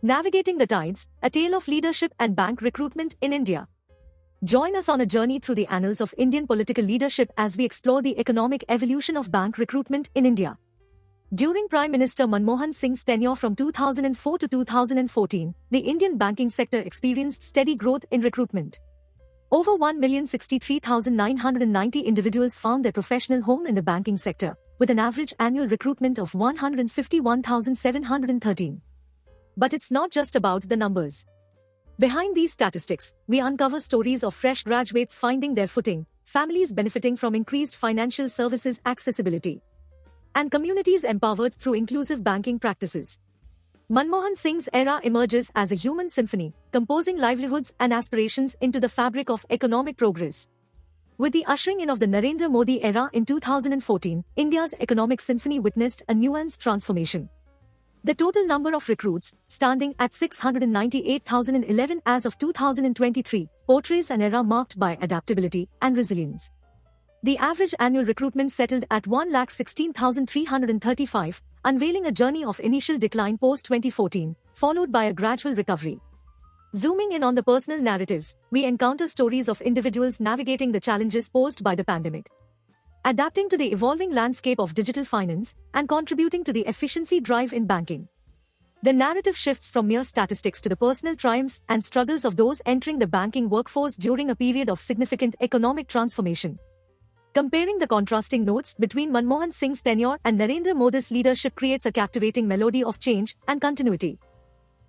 Navigating the Tides, a tale of leadership and bank recruitment in India. Join us on a journey through the annals of Indian political leadership as we explore the economic evolution of bank recruitment in India. During Prime Minister Manmohan Singh's tenure from 2004 to 2014, the Indian banking sector experienced steady growth in recruitment. Over 1,063,990 individuals found their professional home in the banking sector, with an average annual recruitment of 151,713. But it's not just about the numbers. Behind these statistics, we uncover stories of fresh graduates finding their footing, families benefiting from increased financial services accessibility, and communities empowered through inclusive banking practices. Manmohan Singh's era emerges as a human symphony, composing livelihoods and aspirations into the fabric of economic progress. With the ushering in of the Narendra Modi era in 2014, India's economic symphony witnessed a nuanced transformation. The total number of recruits, standing at 698,011 as of 2023, portrays an era marked by adaptability and resilience. The average annual recruitment settled at 1,16,335, unveiling a journey of initial decline post-2014, followed by a gradual recovery. Zooming in on the personal narratives, we encounter stories of individuals navigating the challenges posed by the pandemic, adapting to the evolving landscape of digital finance, and contributing to the efficiency drive in banking. The narrative shifts from mere statistics to the personal triumphs and struggles of those entering the banking workforce during a period of significant economic transformation. Comparing the contrasting notes between Manmohan Singh's tenure and Narendra Modi's leadership creates a captivating melody of change and continuity.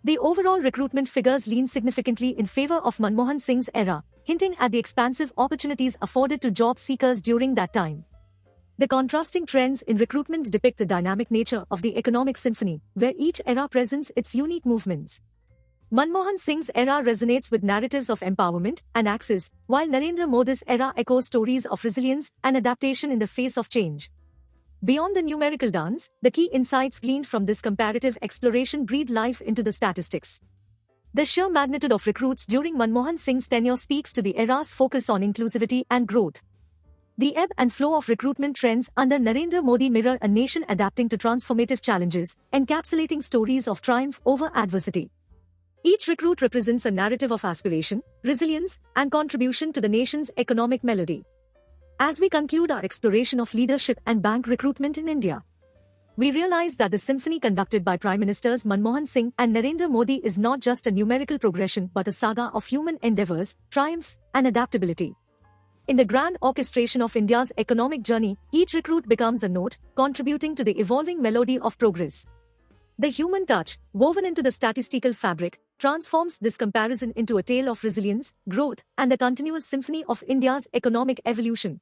The overall recruitment figures lean significantly in favor of Manmohan Singh's era, hinting at the expansive opportunities afforded to job seekers during that time. The contrasting trends in recruitment depict the dynamic nature of the economic symphony, where each era presents its unique movements. Manmohan Singh's era resonates with narratives of empowerment and access, while Narendra Modi's era echoes stories of resilience and adaptation in the face of change. Beyond the numerical dance, the key insights gleaned from this comparative exploration breathe life into the statistics. The sheer magnitude of recruits during Manmohan Singh's tenure speaks to the era's focus on inclusivity and growth. The ebb and flow of recruitment trends under Narendra Modi mirror a nation adapting to transformative challenges, encapsulating stories of triumph over adversity. Each recruit represents a narrative of aspiration, resilience, and contribution to the nation's economic melody. As we conclude our exploration of leadership and bank recruitment in India, we realize that the symphony conducted by Prime Ministers Manmohan Singh and Narendra Modi is not just a numerical progression but a saga of human endeavors, triumphs, and adaptability. In the grand orchestration of India's economic journey, each recruit becomes a note, contributing to the evolving melody of progress. The human touch, woven into the statistical fabric, transforms this comparison into a tale of resilience, growth, and the continuous symphony of India's economic evolution.